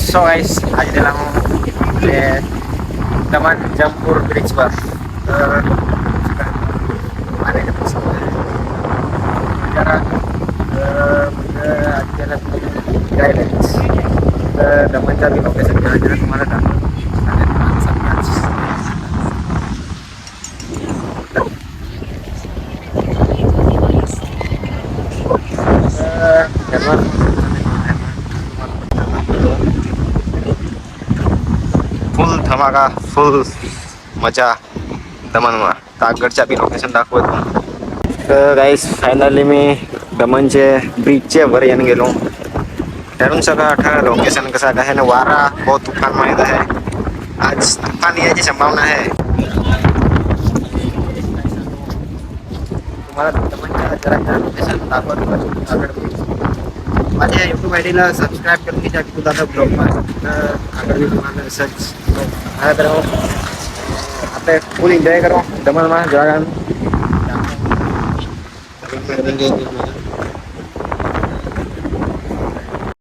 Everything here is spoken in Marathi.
સો ગાઈસ આજે પેલા હું એટલે દમણ જમપુર બ્રિજ પર આને કે પસંદ જરા અત્યારે ગાઈડન્સ દમણ જાવી લોકેશન જરા જરા तुम्हारा था ફૂલ ધમાકા ફૂલ મજા દમણમાં તો આગળ ચાપી લોકેશન दाखवत गाइस फायनली मी दमणचे ब्रिजचे वर येऊन गेलो ठरून सगळं ठरलं लोकेशन कसं आहे ना वारा बहुत तूफान माहित आहे आज तूफान यायची संभावना आहे तुम्हाला दमणच्या जरा लोकेशन दाखवत આગળ माझ्या यूट्यूब आयडीला सबस्क्राईब करून घ्या की तुझा ब्लॉग આગળ तुम्हाला सर्च હા કરો આપણે ફૂલ એન્જોય કરો દમણમાં જવાનું